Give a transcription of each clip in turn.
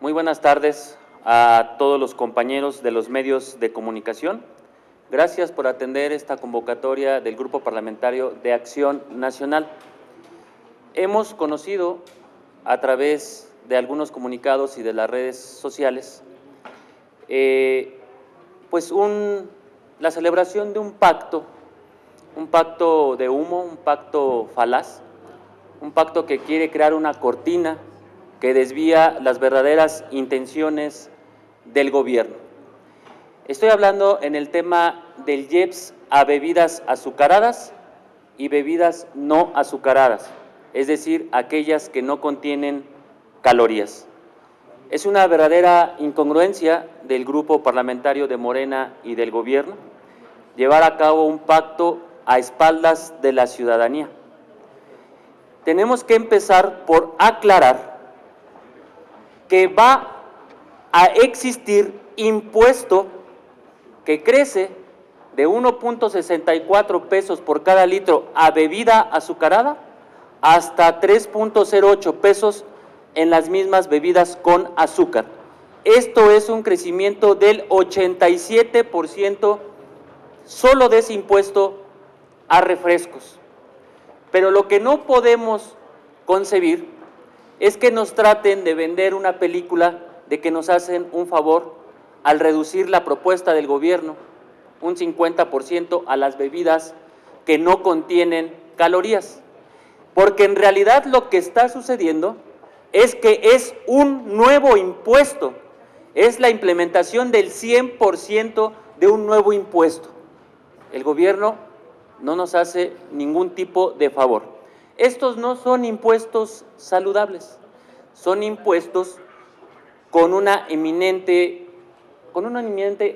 Muy buenas tardes a todos los compañeros de los medios de comunicación. Gracias por atender esta convocatoria del Grupo Parlamentario de Acción Nacional. Hemos conocido a través de algunos comunicados y de las redes sociales la celebración de un pacto de humo, un pacto falaz, un pacto que quiere crear una cortina que desvía las verdaderas intenciones del gobierno. Estoy hablando en el tema del IEPS a bebidas azucaradas y bebidas no azucaradas, es decir, aquellas que no contienen calorías. Es una verdadera incongruencia del Grupo Parlamentario de Morena y del gobierno llevar a cabo un pacto a espaldas de la ciudadanía. Tenemos que empezar por aclarar que va a existir impuesto que crece de 1.64 pesos por cada litro a bebida azucarada hasta 3.08 pesos en las mismas bebidas con azúcar. Esto es un crecimiento del 87% solo de ese impuesto a refrescos. Pero lo que no podemos concebir es que nos traten de vender una película de que nos hacen un favor al reducir la propuesta del gobierno un 50% a las bebidas que no contienen calorías. Porque en realidad lo que está sucediendo es que es un nuevo impuesto, es la implementación del 100% de un nuevo impuesto. El gobierno no nos hace ningún tipo de favor. Estos no son impuestos saludables, son impuestos con un eminente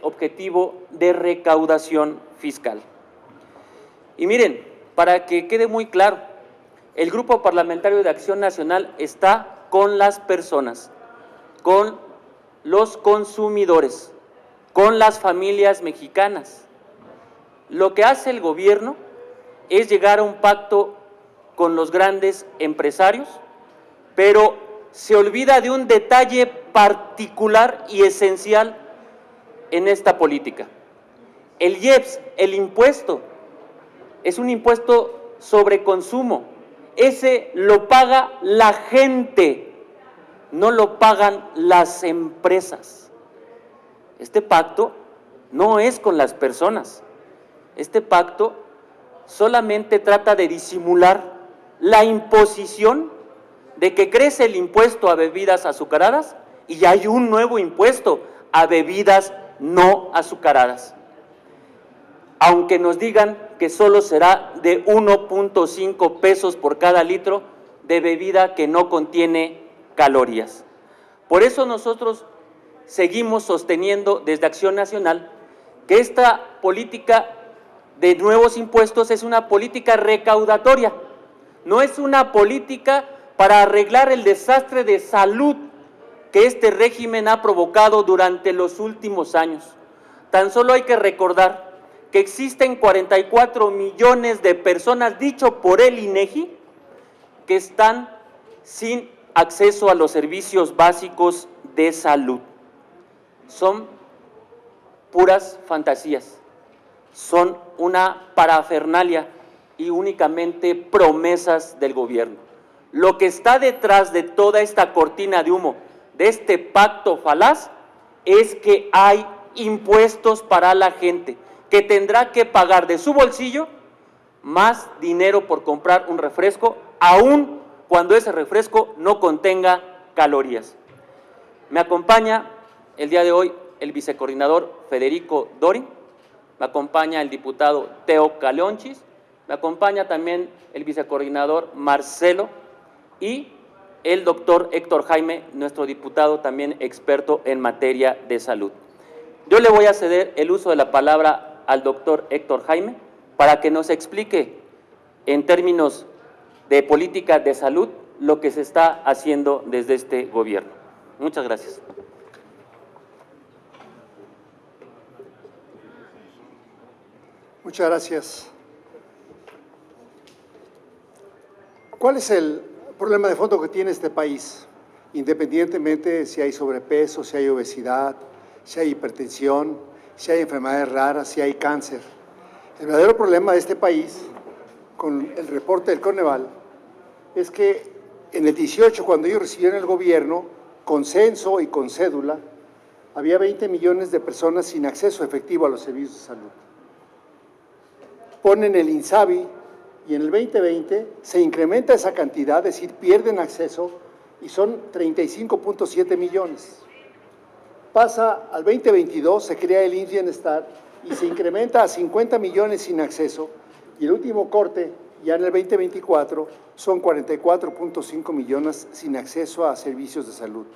objetivo de recaudación fiscal. Y miren, para que quede muy claro, el Grupo Parlamentario de Acción Nacional está con las personas, con los consumidores, con las familias mexicanas. Lo que hace el gobierno es llegar a un pacto con los grandes empresarios, pero se olvida de un detalle particular y esencial en esta política. El IEPS, el impuesto, es un impuesto sobre consumo. Ese lo paga la gente, no lo pagan las empresas. Este pacto no es con las personas. Este pacto solamente trata de disimular la imposición de que crece el impuesto a bebidas azucaradas y hay un nuevo impuesto a bebidas no azucaradas. Aunque nos digan que solo será de 1.5 pesos por cada litro de bebida que no contiene calorías. Por eso nosotros seguimos sosteniendo desde Acción Nacional que esta política de nuevos impuestos es una política recaudatoria, no es una política para arreglar el desastre de salud que este régimen ha provocado durante los últimos años. Tan solo hay que recordar que existen 44 millones de personas, dicho por el INEGI, que están sin acceso a los servicios básicos de salud. Son puras fantasías, son una parafernalia y únicamente promesas del gobierno. Lo que está detrás de toda esta cortina de humo, de este pacto falaz, es que hay impuestos para la gente, que tendrá que pagar de su bolsillo más dinero por comprar un refresco, aun cuando ese refresco no contenga calorías. Me acompaña el día de hoy el vicecoordinador Federico Dorin, me acompaña el diputado Teo Caleonchis, me acompaña también el vicecoordinador Marcelo y el doctor Héctor Jaime, nuestro diputado también experto en materia de salud. Yo le voy a ceder el uso de la palabra al doctor Héctor Jaime para que nos explique en términos de política de salud lo que se está haciendo desde este gobierno. Muchas gracias. Muchas gracias. ¿Cuál es el problema de fondo que tiene este país? independientemente si hay sobrepeso, si hay obesidad, si hay hipertensión, si hay enfermedades raras, si hay cáncer. El verdadero problema de este país, con el reporte del Coneval, es que en el 18, cuando ellos recibieron el gobierno, con censo y con cédula, había 20 millones de personas sin acceso efectivo a los servicios de salud. Ponen el INSABI y en el 2020 se incrementa esa cantidad, es decir, pierden acceso y son 35.7 millones. Pasa al 2022, se crea el IMSS Bienestar y se incrementa a 50 millones sin acceso y el último corte, ya en el 2024, son 44.5 millones sin acceso a servicios de salud.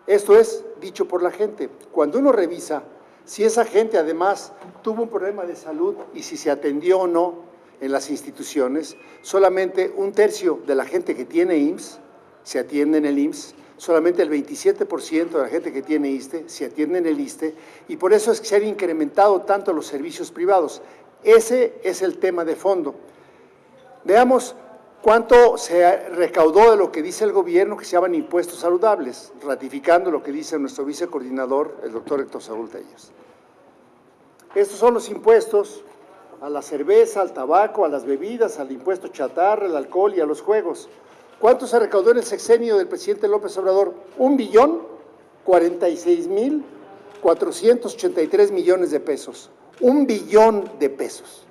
Esto es dicho por la gente. Cuando uno revisa si esa gente además tuvo un problema de salud y si se atendió o no en las instituciones, solamente un tercio de la gente que tiene IMSS se atiende en el IMSS, solamente el 27% de la gente que tiene ISSSTE se atiende en el ISSSTE y por eso es que se han incrementado tanto los servicios privados. Ese es el tema de fondo. Veamos cuánto se recaudó de lo que dice el gobierno que se llaman impuestos saludables, ratificando lo que dice nuestro vicecoordinador, el doctor Héctor Saúl Telles. Estos son los impuestos a la cerveza, al tabaco, a las bebidas, al impuesto chatarra, al alcohol y a los juegos. ¿Cuánto se recaudó en el sexenio del presidente López Obrador? 1.046.483 millones de pesos. 1 billón de pesos.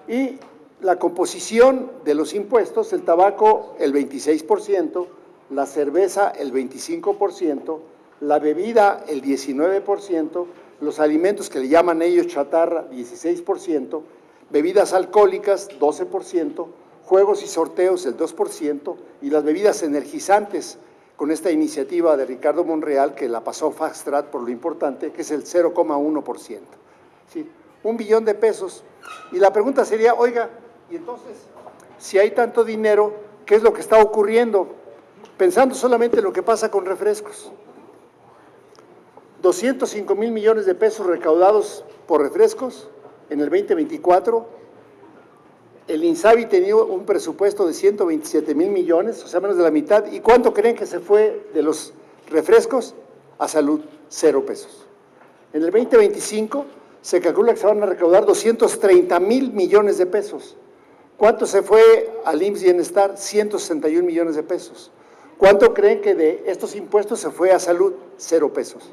Y la composición de los impuestos, el tabaco el 26%, la cerveza el 25%, la bebida el 19%, los alimentos que le llaman ellos chatarra 16%, bebidas alcohólicas 12%, juegos y sorteos el 2% y las bebidas energizantes con esta iniciativa de Ricardo Monreal que la pasó fast track por lo importante, que es el 0,1%. Sí, 1 billón de pesos. Y la pregunta sería, oiga, y entonces, si hay tanto dinero, ¿qué es lo que está ocurriendo? Pensando solamente en lo que pasa con refrescos. 205,000 millones de pesos recaudados por refrescos en el 2024. El INSABI tenía un presupuesto de 127,000 millones, o sea, menos de la mitad. ¿Y cuánto creen que se fue de los refrescos? A salud, 0 pesos. En el 2025 se calcula que se van a recaudar 230,000 millones de pesos. ¿Cuánto se fue al IMSS Bienestar? 161 millones de pesos. ¿Cuánto creen que de estos impuestos se fue a salud? 0 pesos.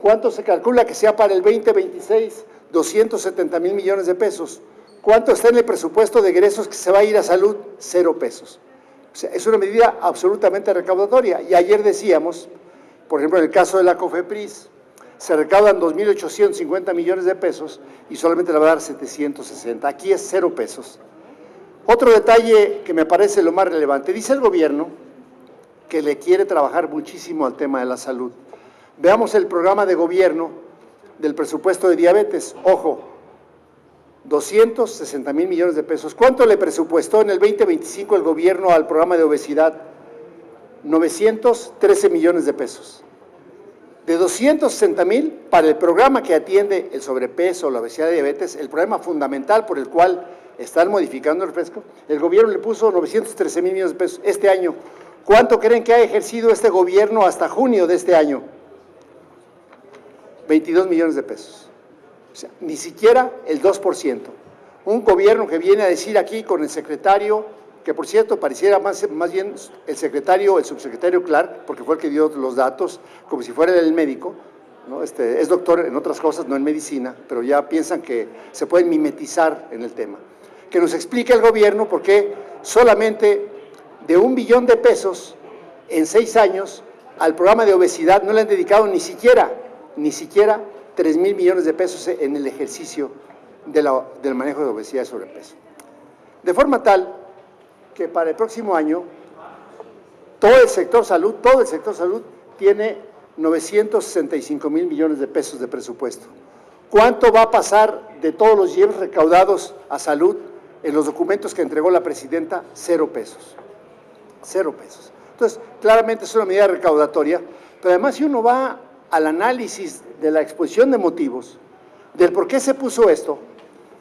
¿Cuánto se calcula que sea para el 2026? 270,000 millones de pesos. ¿Cuánto está en el presupuesto de egresos que se va a ir a salud? 0 pesos. O sea, es una medida absolutamente recaudatoria. Y ayer decíamos, por ejemplo, en el caso de la COFEPRIS, se recaudan 2.850 millones de pesos y solamente le va a dar 760. Aquí es 0 pesos. Otro detalle que me parece lo más relevante, dice el gobierno que le quiere trabajar muchísimo al tema de la salud. Veamos el programa de gobierno del presupuesto de diabetes. Ojo, 260,000 millones de pesos. ¿Cuánto le presupuestó en el 2025 el gobierno al programa de obesidad? 913 millones de pesos. De 260,000 para el programa que atiende el sobrepeso, la obesidad y diabetes, el problema fundamental por el cual están modificando el refresco, el gobierno le puso 913,000 millones de pesos este año. ¿Cuánto creen que ha ejercido este gobierno hasta junio de este año? 22 millones de pesos. O sea, ni siquiera el 2%. Un gobierno que viene a decir aquí con el secretario, que por cierto pareciera más bien el subsecretario Clark, porque fue el que dio los datos, como si fuera el médico, ¿no? Es doctor en otras cosas, no en medicina, pero ya piensan que se pueden mimetizar en el tema. Que nos explique el gobierno por qué solamente de 1 billón de pesos en 6 años al programa de obesidad no le han dedicado ni siquiera 3,000 millones de pesos en el ejercicio del manejo de obesidad y sobrepeso. De forma tal que para el próximo año todo el sector salud tiene 965,000 millones de pesos de presupuesto. ¿Cuánto va a pasar de todos los IEPS recaudados a salud en los documentos que entregó la presidenta? 0 pesos. 0 pesos. Entonces, claramente es una medida recaudatoria, pero además si uno va al análisis de la exposición de motivos, del por qué se puso esto,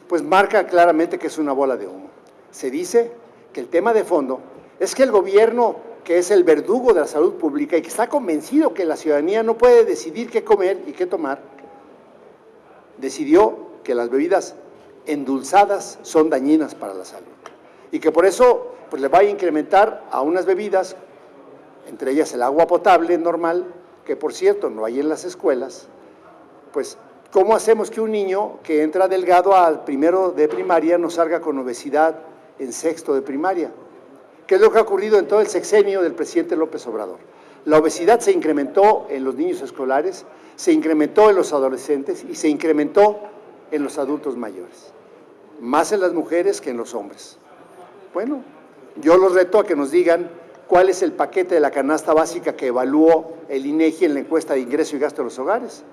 pues marca claramente que es una bola de humo. Se dice que el tema de fondo es que el gobierno que es el verdugo de la salud pública y que está convencido que la ciudadanía no puede decidir qué comer y qué tomar, decidió que las bebidas endulzadas son dañinas para la salud y que por eso pues, le va a incrementar a unas bebidas, entre ellas el agua potable normal, que por cierto no hay en las escuelas. Pues, ¿cómo hacemos que un niño que entra delgado al primero de primaria no salga con obesidad en sexto de primaria? ¿Qué es lo que ha ocurrido en todo el sexenio del presidente López Obrador? La obesidad se incrementó en los niños escolares, se incrementó en los adolescentes y se incrementó en los adultos mayores, más en las mujeres que en los hombres. Bueno, yo los reto a que nos digan cuál es el paquete de la canasta básica que evaluó el INEGI en la encuesta de ingreso y gasto de los hogares.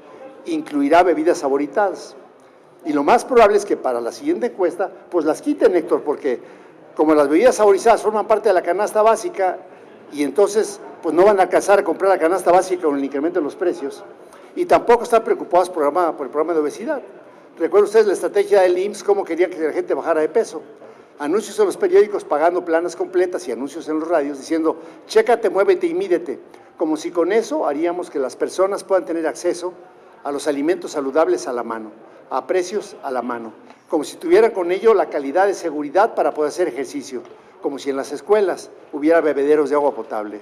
Incluirá bebidas saboritadas. Y lo más probable es que para la siguiente encuesta, pues las quiten, Héctor, porque como las bebidas saborizadas forman parte de la canasta básica y entonces pues no van a alcanzar a comprar la canasta básica con el incremento de los precios y tampoco están preocupados por el programa de obesidad. Recuerden ustedes la estrategia del IMSS, cómo querían que la gente bajara de peso. Anuncios en los periódicos pagando planas completas y anuncios en los radios diciendo, chécate, muévete y mídete, como si con eso haríamos que las personas puedan tener acceso a los alimentos saludables a la mano, a precios a la mano, como si tuvieran con ello la calidad de seguridad para poder hacer ejercicio, como si en las escuelas hubiera bebederos de agua potable.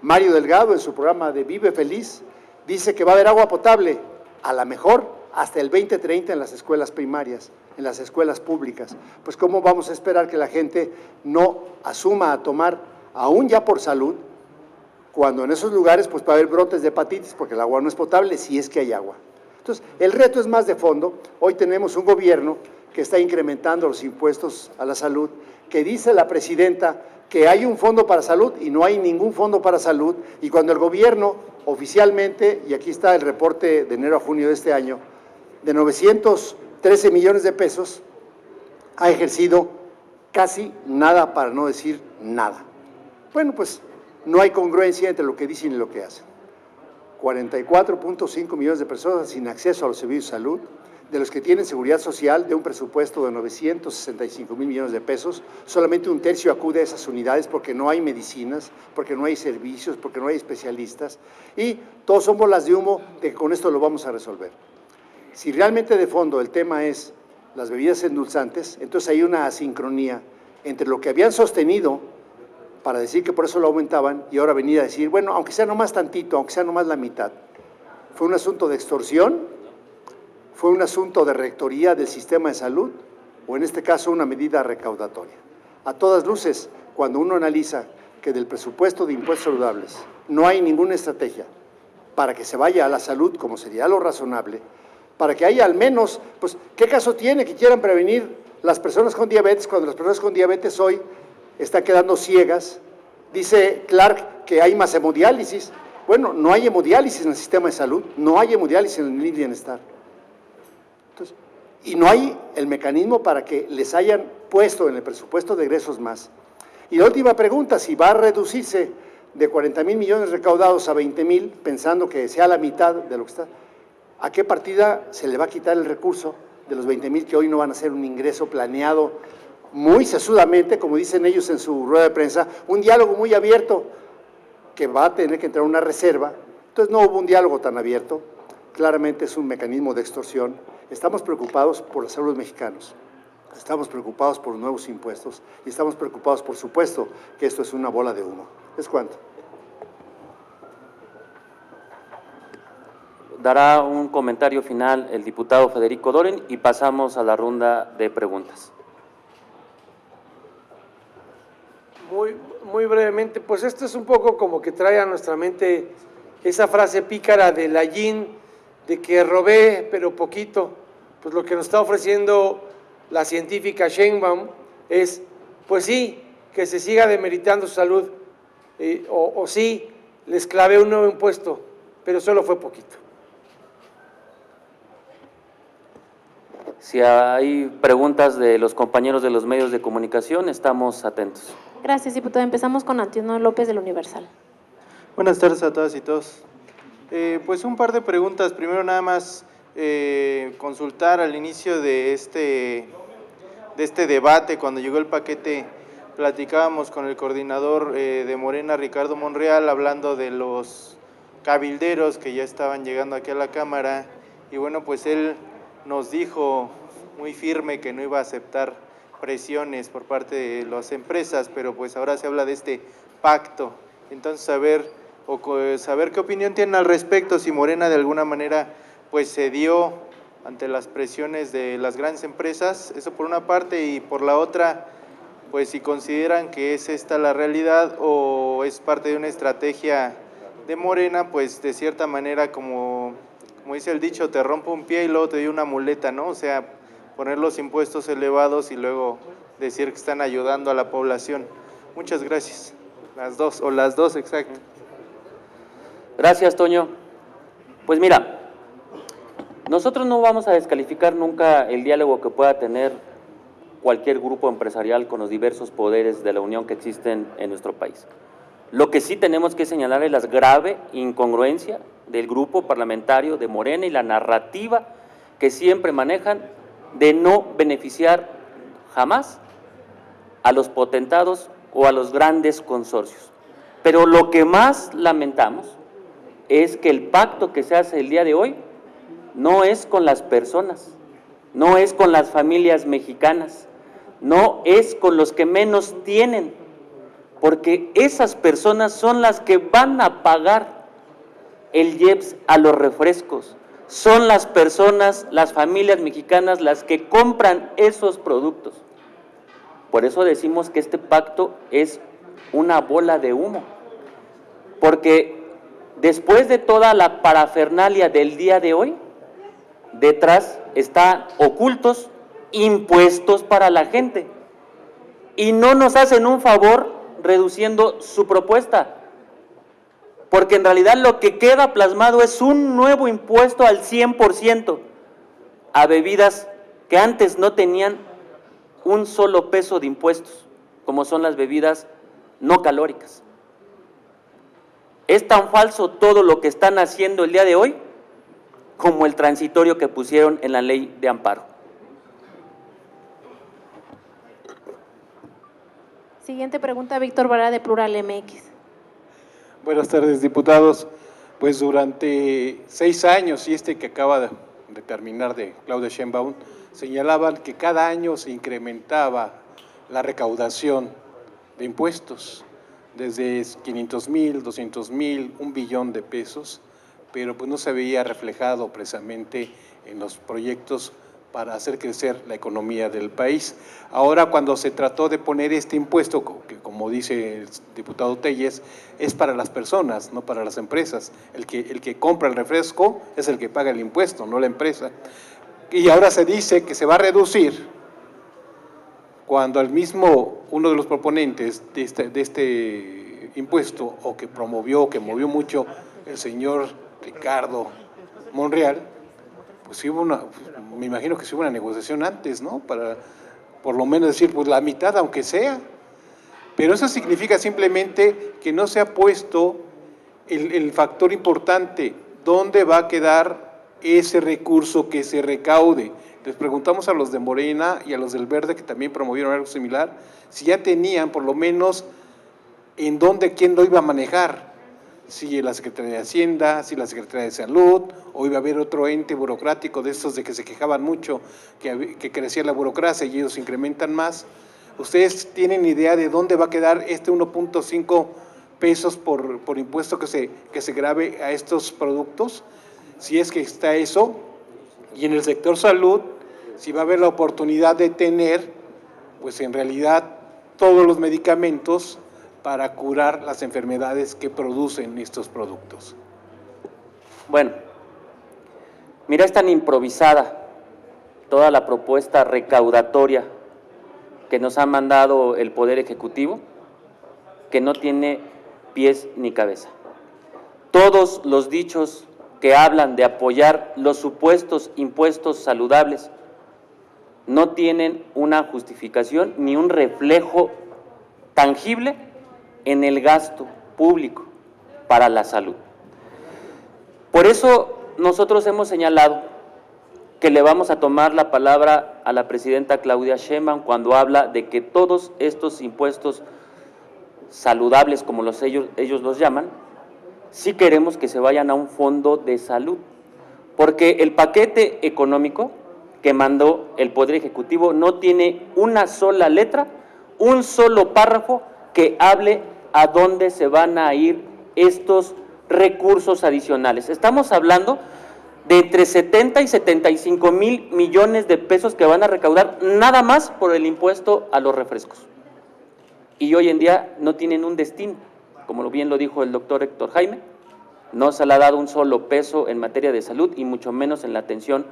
Mario Delgado, en su programa de Vive Feliz, dice que va a haber agua potable, a la mejor hasta el 2030 en las escuelas primarias, en las escuelas públicas. Pues ¿cómo vamos a esperar que la gente no asuma a tomar, aún ya por salud, cuando en esos lugares pues va a haber brotes de hepatitis porque el agua no es potable, si es que hay agua? Entonces, el reto es más de fondo. Hoy tenemos un gobierno que está incrementando los impuestos a la salud, que dice la presidenta que hay un fondo para salud y no hay ningún fondo para salud, y cuando el gobierno oficialmente, y aquí está el reporte de enero a junio de este año, de 913 millones de pesos, ha ejercido casi nada, para no decir nada. Bueno, pues no hay congruencia entre lo que dicen y lo que hacen. 44.5 millones de personas sin acceso a los servicios de salud, de los que tienen seguridad social de un presupuesto de 965 mil millones de pesos, solamente un tercio acude a esas unidades porque no hay medicinas, porque no hay servicios, porque no hay especialistas, y todos son bolas de humo de que con esto lo vamos a resolver. Si realmente de fondo el tema es las bebidas endulzantes, entonces hay una asincronía entre lo que habían sostenido para decir que por eso lo aumentaban y ahora venir a decir, bueno, aunque sea nomás tantito, aunque sea nomás la mitad. Fue un asunto de extorsión, fue un asunto de rectoría del sistema de salud o en este caso una medida recaudatoria. A todas luces, cuando uno analiza que del presupuesto de impuestos saludables no hay ninguna estrategia para que se vaya a la salud, como sería lo razonable, para que haya al menos, pues, ¿qué caso tiene que quieran prevenir las personas con diabetes cuando las personas con diabetes hoy están quedando ciegas? Dice Clark que hay más hemodiálisis. Bueno, no hay hemodiálisis en el sistema de salud, no hay hemodiálisis en el bienestar. Entonces, y no hay el mecanismo para que les hayan puesto en el presupuesto de egresos más. Y la última pregunta, si va a reducirse de 40 mil millones recaudados a 20 mil, pensando que sea la mitad de lo que está, ¿a qué partida se le va a quitar el recurso de los 20 mil que hoy no van a ser un ingreso planeado muy sesudamente, como dicen ellos en su rueda de prensa, un diálogo muy abierto que va a tener que entrar una reserva? Entonces no hubo un diálogo tan abierto, claramente es un mecanismo de extorsión. Estamos preocupados por la salud de los mexicanos, estamos preocupados por los nuevos impuestos y estamos preocupados, por supuesto, que esto es una bola de humo. ¿Es cuánto? Dará un comentario final el diputado Federico Doren y pasamos a la ronda de preguntas. Muy brevemente, pues esto es un poco como que trae a nuestra mente esa frase pícara de Lallín, de que robé pero poquito. Pues lo que nos está ofreciendo la científica Sheinbaum es, pues sí, que se siga demeritando su salud, o sí, les clavé un nuevo impuesto, pero solo fue poquito. Si hay preguntas de los compañeros de los medios de comunicación, estamos atentos. Gracias, diputado. Empezamos con Antonio López del Universal. Buenas tardes a todas y todos. Pues un par de preguntas. Primero nada más consultar al inicio de este debate, cuando llegó el paquete platicábamos con el coordinador de Morena, Ricardo Monreal, hablando de los cabilderos que ya estaban llegando aquí a la Cámara, y bueno, pues él nos dijo muy firme que no iba a aceptar presiones por parte de las empresas, pero pues ahora se habla de este pacto. Entonces, saber qué opinión tienen al respecto, si Morena de alguna manera pues cedió ante las presiones de las grandes empresas, eso por una parte, y por la otra, pues si consideran que es esta la realidad o es parte de una estrategia de Morena, pues de cierta manera, como dice el dicho, te rompo un pie y luego te doy una muleta, ¿no? O sea, poner los impuestos elevados y luego decir que están ayudando a la población. Muchas gracias. Las dos, exacto. Gracias, Toño. Pues mira, nosotros no vamos a descalificar nunca el diálogo que pueda tener cualquier grupo empresarial con los diversos poderes de la unión que existen en nuestro país. Lo que sí tenemos que señalar es la grave incongruencia del grupo parlamentario de Morena y la narrativa que siempre manejan de no beneficiar jamás a los potentados o a los grandes consorcios. Pero lo que más lamentamos es que el pacto que se hace el día de hoy no es con las personas, no es con las familias mexicanas, no es con los que menos tienen, porque esas personas son las que van a pagar el IEPS a los refrescos, son las personas, las familias mexicanas las que compran esos productos. Por eso decimos que este pacto es una bola de humo, porque después de toda la parafernalia del día de hoy, detrás están ocultos impuestos para la gente y no nos hacen un favor reduciendo su propuesta, porque en realidad lo que queda plasmado es un nuevo impuesto al 100% a bebidas que antes no tenían un solo peso de impuestos, como son las bebidas no calóricas. Es tan falso todo lo que están haciendo el día de hoy como el transitorio que pusieron en la ley de amparo. Siguiente pregunta, Víctor Vara, de Plural MX. Buenas tardes, diputados. Pues durante 6 años, y este que acaba de terminar de Claudia Sheinbaum, señalaban que cada año se incrementaba la recaudación de impuestos, desde 500,000, 200,000, 1 billón de pesos, pero pues no se veía reflejado precisamente en los proyectos para hacer crecer la economía del país. Ahora, cuando se trató de poner este impuesto, que como dice el diputado Telles, es para las personas, no para las empresas. El que compra el refresco es el que paga el impuesto, no la empresa. Y ahora se dice que se va a reducir cuando uno de los proponentes de este impuesto, o que movió mucho el señor Ricardo Monreal, pues me imagino que sí hubo una negociación antes, ¿no? Para por lo menos decir, pues la mitad, aunque sea. Pero eso significa simplemente que no se ha puesto el factor importante, ¿dónde va a quedar ese recurso que se recaude? Les preguntamos a los de Morena y a los del Verde, que también promovieron algo similar, si ya tenían por lo menos en dónde, quién lo iba a manejar. Si la Secretaría de Hacienda, si la Secretaría de Salud, o iba a haber otro ente burocrático de estos de que se quejaban mucho, que crecía la burocracia y ellos incrementan más. ¿Ustedes tienen idea de dónde va a quedar este 1.5 pesos por impuesto que se grave a estos productos? Si es que está eso, y en el sector salud, si va a haber la oportunidad de tener, pues en realidad, todos los medicamentos para curar las enfermedades que producen estos productos. Bueno, mira, es tan improvisada toda la propuesta recaudatoria que nos ha mandado el Poder Ejecutivo, que no tiene pies ni cabeza. Todos los dichos que hablan de apoyar los supuestos impuestos saludables no tienen una justificación ni un reflejo tangible en el gasto público para la salud. Por eso nosotros hemos señalado que le vamos a tomar la palabra a la presidenta Claudia Sheinbaum cuando habla de que todos estos impuestos saludables, como ellos los llaman, sí queremos que se vayan a un fondo de salud, porque el paquete económico que mandó el Poder Ejecutivo no tiene una sola letra, un solo párrafo que hable a dónde se van a ir estos recursos adicionales. Estamos hablando de entre 70 y 75 mil millones de pesos que van a recaudar nada más por el impuesto a los refrescos. Y hoy en día no tienen un destino, como bien lo dijo el doctor Héctor Jaime, no se le ha dado un solo peso en materia de salud y mucho menos en la atención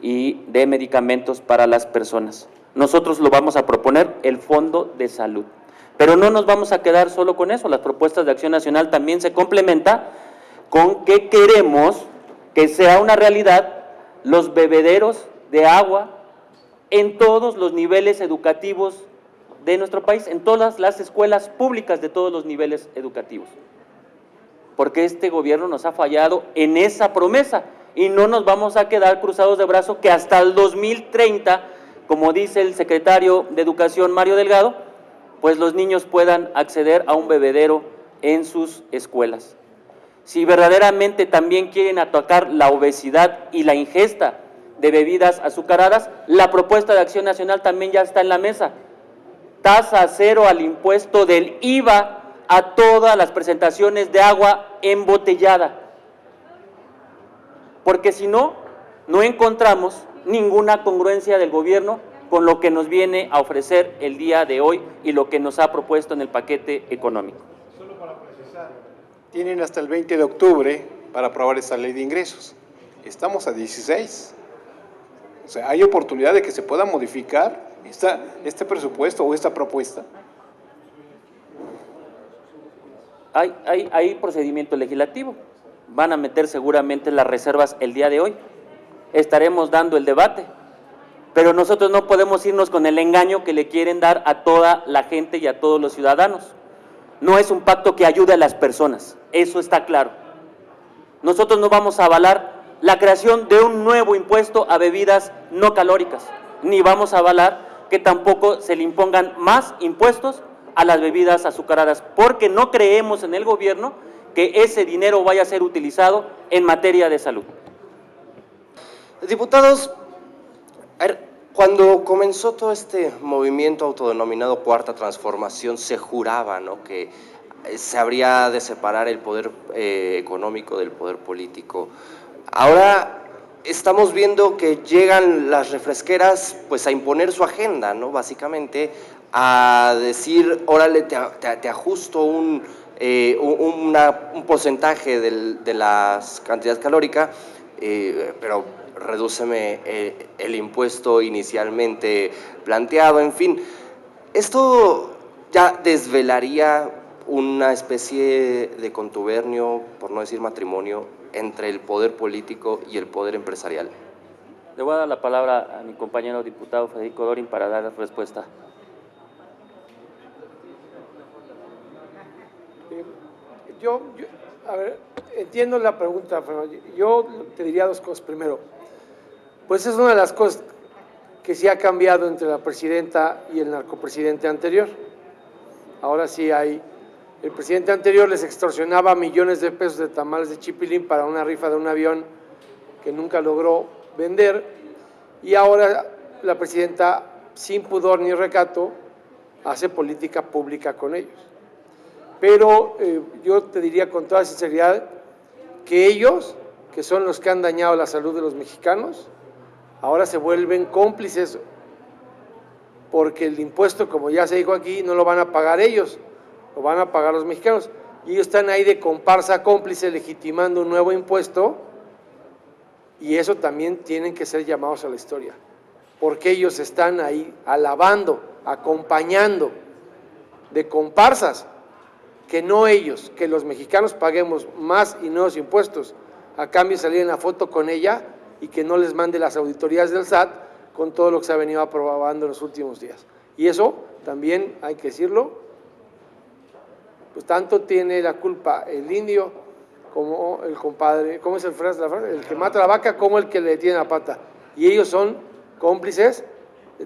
y de medicamentos para las personas. Nosotros lo vamos a proponer, el Fondo de Salud. Pero no nos vamos a quedar solo con eso, las propuestas de Acción Nacional también se complementa con que queremos que sea una realidad los bebederos de agua en todos los niveles educativos de nuestro país, en todas las escuelas públicas de todos los niveles educativos. Porque este gobierno nos ha fallado en esa promesa y no nos vamos a quedar cruzados de brazos que hasta el 2030, como dice el secretario de Educación, Mario Delgado, pues los niños puedan acceder a un bebedero en sus escuelas. Si verdaderamente también quieren atacar la obesidad y la ingesta de bebidas azucaradas, la propuesta de Acción Nacional también ya está en la mesa. Tasa cero al impuesto del IVA a todas las presentaciones de agua embotellada. Porque si no, no encontramos ninguna congruencia del gobierno con lo que nos viene a ofrecer el día de hoy y lo que nos ha propuesto en el paquete económico. Solo para precisar, tienen hasta el 20 de octubre para aprobar esta ley de ingresos. Estamos a 16. O sea, ¿hay oportunidad de que se pueda modificar este presupuesto o esta propuesta? Hay procedimiento legislativo. Van a meter seguramente las reservas el día de hoy. Estaremos dando el debate. Pero nosotros no podemos irnos con el engaño que le quieren dar a toda la gente y a todos los ciudadanos. No es un pacto que ayude a las personas, eso está claro. Nosotros no vamos a avalar la creación de un nuevo impuesto a bebidas no calóricas, ni vamos a avalar que tampoco se le impongan más impuestos a las bebidas azucaradas, porque no creemos en el gobierno que ese dinero vaya a ser utilizado en materia de salud. Diputados, a ver, cuando comenzó todo este movimiento autodenominado Cuarta Transformación, se juraba, ¿no?, que se habría de separar el poder económico del poder político. Ahora estamos viendo que llegan las refresqueras pues a imponer su agenda, ¿no?, básicamente a decir, órale, te ajusto un porcentaje de la cantidad calórica, pero redúceme el impuesto inicialmente planteado, en fin. Esto ya desvelaría una especie de contubernio, por no decir matrimonio, entre el poder político y el poder empresarial. Le voy a dar la palabra a mi compañero diputado Federico Dorin para dar respuesta. A ver, entiendo la pregunta, Fernando. Yo te diría dos cosas. Primero, pues es una de las cosas que sí ha cambiado entre la presidenta y el narcopresidente anterior. Ahora sí hay, el presidente anterior les extorsionaba millones de pesos de tamales de chipilín para una rifa de un avión que nunca logró vender, y ahora la presidenta, sin pudor ni recato, hace política pública con ellos. Pero yo te diría con toda sinceridad que ellos, que son los que han dañado la salud de los mexicanos, ahora se vuelven cómplices, porque el impuesto, como ya se dijo aquí, no lo van a pagar ellos, lo van a pagar los mexicanos. Y ellos están ahí de comparsa cómplice legitimando un nuevo impuesto, y eso también tienen que ser llamados a la historia, porque ellos están ahí alabando, acompañando de comparsas, que no ellos, que los mexicanos paguemos más y nuevos impuestos a cambio de salir en la foto con ella y que no les mande las auditorías del SAT con todo lo que se ha venido aprobando en los últimos días. Y eso también hay que decirlo, pues tanto tiene la culpa el indio como el compadre, ¿cómo es la frase? El que mata la vaca como el que le tiene la pata. y ellos son cómplices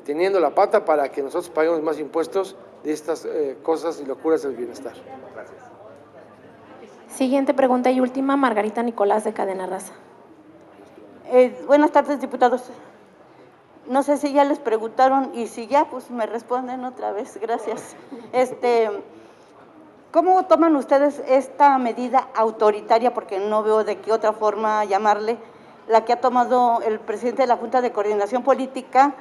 teniendo la pata para que nosotros paguemos más impuestos de estas cosas y locuras del bienestar. Siguiente pregunta y última, Margarita Nicolás de Cadena Raza. Buenas tardes, diputados. No sé si ya les preguntaron y si ya, pues me responden otra vez. Gracias. ¿Cómo toman ustedes esta medida autoritaria, porque no veo de qué otra forma llamarle, la que ha tomado el presidente de la Junta de Coordinación Política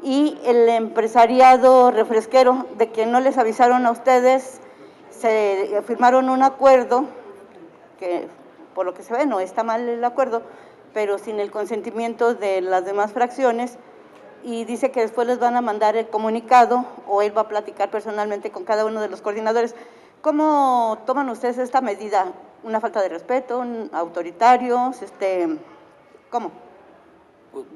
y el empresariado refresquero, de que no les avisaron a ustedes, se firmaron un acuerdo, que por lo que se ve no está mal el acuerdo, pero sin el consentimiento de las demás fracciones, y dice que después les van a mandar el comunicado o él va a platicar personalmente con cada uno de los coordinadores? ¿Cómo toman ustedes esta medida? ¿Una falta de respeto? ¿Autoritarios? ¿Cómo?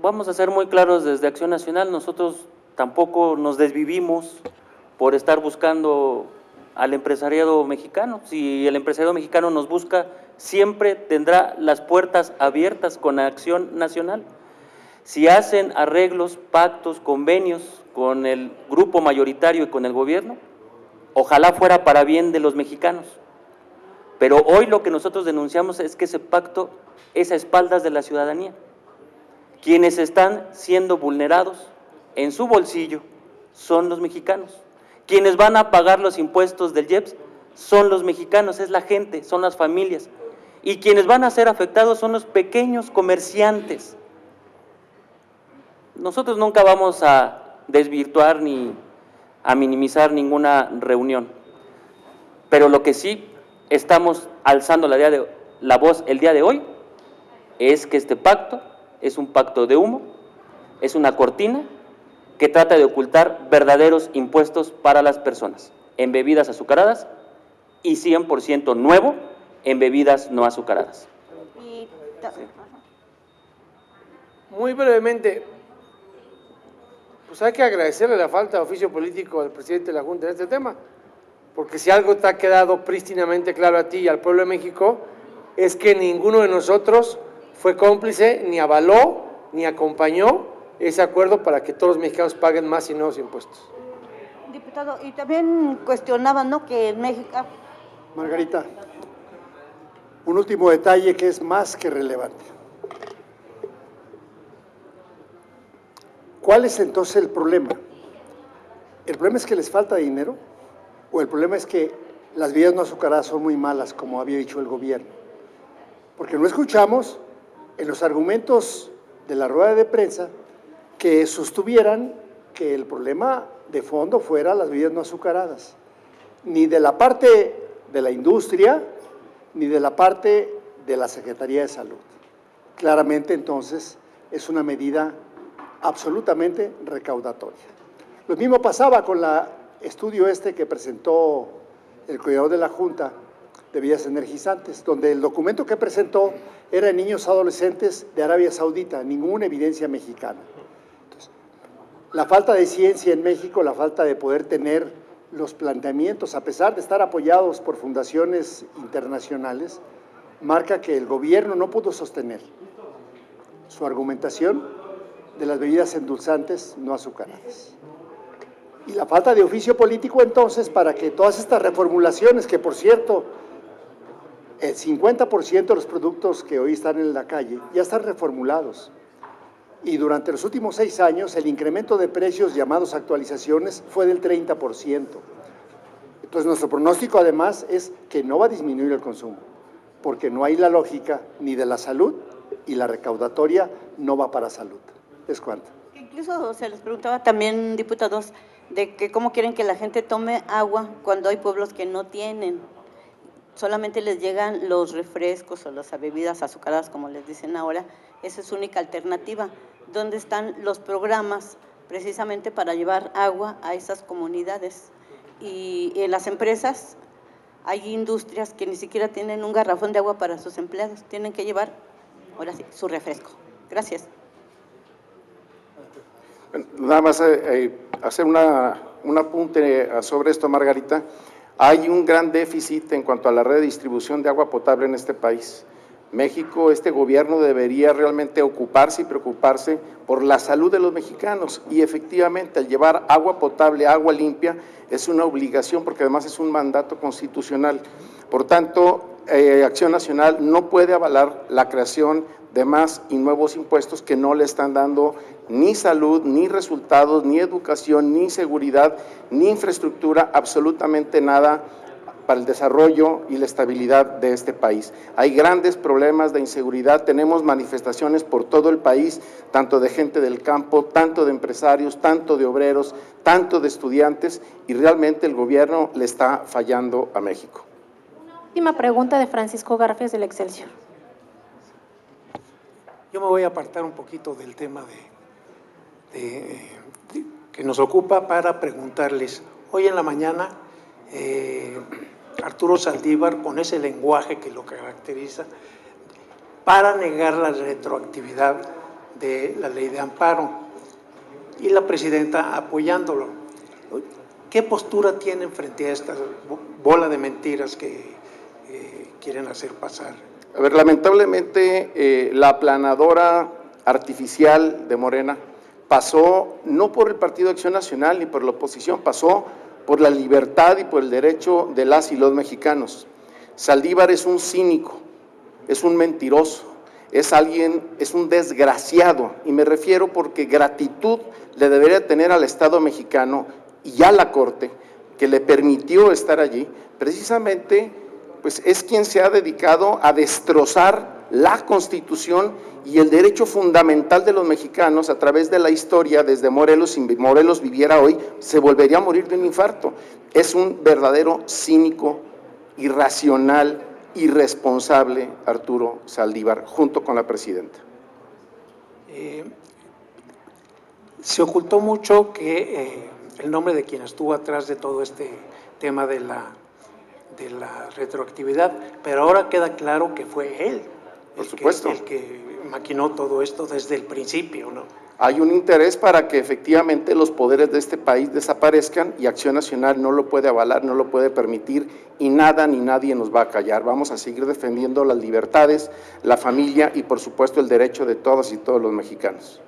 Vamos a ser muy claros desde Acción Nacional, nosotros tampoco nos desvivimos por estar buscando al empresariado mexicano. Si el empresariado mexicano nos busca, siempre tendrá las puertas abiertas con Acción Nacional. Si hacen arreglos, pactos, convenios con el grupo mayoritario y con el gobierno, ojalá fuera para bien de los mexicanos. Pero hoy lo que nosotros denunciamos es que ese pacto es a espaldas de la ciudadanía. Quienes están siendo vulnerados en su bolsillo son los mexicanos. Quienes van a pagar los impuestos del IEPS son los mexicanos, es la gente, son las familias. Y quienes van a ser afectados son los pequeños comerciantes. Nosotros nunca vamos a desvirtuar ni a minimizar ninguna reunión, pero lo que sí estamos alzando la voz el día de hoy es que este pacto es un pacto de humo, es una cortina que trata de ocultar verdaderos impuestos para las personas en bebidas azucaradas y 100% nuevo en bebidas no azucaradas. Muy brevemente, pues hay que agradecerle la falta de oficio político al presidente de la Junta en este tema, porque si algo te ha quedado prístinamente claro a ti y al pueblo de México, es que ninguno de nosotros fue cómplice, ni avaló, ni acompañó ese acuerdo para que todos los mexicanos paguen más y nuevos impuestos. Diputado, y también cuestionaban, ¿no?, que en México… Margarita, un último detalle que es más que relevante. ¿Cuál es entonces el problema? ¿El problema es que les falta dinero? ¿O el problema es que las bebidas no azucaradas son muy malas, como había dicho el gobierno? Porque no escuchamos en los argumentos de la rueda de prensa que sostuvieran que el problema de fondo fuera las bebidas no azucaradas, ni de la parte de la industria, ni de la parte de la Secretaría de Salud. Claramente, entonces, es una medida absolutamente recaudatoria. Lo mismo pasaba con el estudio que presentó el coordinador de la Junta de Bebidas Energizantes, donde el documento que presentó era de niños adolescentes de Arabia Saudita, ninguna evidencia mexicana. Entonces, la falta de ciencia en México, la falta de poder tener los planteamientos, a pesar de estar apoyados por fundaciones internacionales, marca que el gobierno no pudo sostener su argumentación de las bebidas endulzantes no azucaradas. Y la falta de oficio político, entonces, para que todas estas reformulaciones, que por cierto, el 50% de los productos que hoy están en la calle ya están reformulados. Y durante los últimos 6 años, el incremento de precios llamados actualizaciones fue del 30%. Entonces, nuestro pronóstico, además, es que no va a disminuir el consumo, porque no hay la lógica ni de la salud y la recaudatoria no va para salud. ¿Es cuánto? Incluso se les preguntaba también, diputados, de que cómo quieren que la gente tome agua cuando hay pueblos que no tienen. Solamente les llegan los refrescos o las bebidas azucaradas, como les dicen ahora. Esa es su única alternativa. ¿Dónde están los programas precisamente para llevar agua a esas comunidades? Y en las empresas hay industrias que ni siquiera tienen un garrafón de agua para sus empleados. Tienen que llevar, ahora sí, su refresco. Gracias. Nada más hacer un apunte sobre esto, Margarita. Hay un gran déficit en cuanto a la red de distribución de agua potable en este país. México, este gobierno debería realmente ocuparse y preocuparse por la salud de los mexicanos y efectivamente al llevar agua potable, agua limpia, es una obligación porque además es un mandato constitucional. Por tanto, Acción Nacional no puede avalar la creación de más y nuevos impuestos que no le están dando ni salud, ni resultados, ni educación, ni seguridad, ni infraestructura, absolutamente nada para el desarrollo y la estabilidad de este país. Hay grandes problemas de inseguridad, tenemos manifestaciones por todo el país, tanto de gente del campo, tanto de empresarios, tanto de obreros, tanto de estudiantes, y realmente el gobierno le está fallando a México. Última pregunta de Francisco Garfias del Excelsior. Yo me voy a apartar un poquito del tema que nos ocupa para preguntarles. Hoy en la mañana, Arturo Saldívar, con ese lenguaje que lo caracteriza, para negar la retroactividad de la ley de amparo y la presidenta apoyándolo. ¿Qué postura tienen frente a esta bola de mentiras que quieren hacer pasar? A ver, lamentablemente la aplanadora artificial de Morena pasó no por el Partido Acción Nacional ni por la oposición, pasó por la libertad y por el derecho de las y los mexicanos. Saldívar es un cínico, es un mentiroso, es un desgraciado, y me refiero porque gratitud le debería tener al Estado mexicano y a la Corte, que le permitió estar allí, precisamente pues es quien se ha dedicado a destrozar la Constitución y el derecho fundamental de los mexicanos a través de la historia. Desde Morelos, si Morelos viviera hoy, se volvería a morir de un infarto. Es un verdadero cínico, irracional, irresponsable Arturo Saldívar, junto con la presidenta. Se ocultó mucho que el nombre de quien estuvo atrás de todo este tema de la retroactividad, pero ahora queda claro que fue él, por supuesto, el que maquinó todo esto desde el principio, ¿no? Hay un interés para que efectivamente los poderes de este país desaparezcan y Acción Nacional no lo puede avalar, no lo puede permitir y nada ni nadie nos va a callar. Vamos a seguir defendiendo las libertades, la familia y por supuesto el derecho de todas y todos los mexicanos.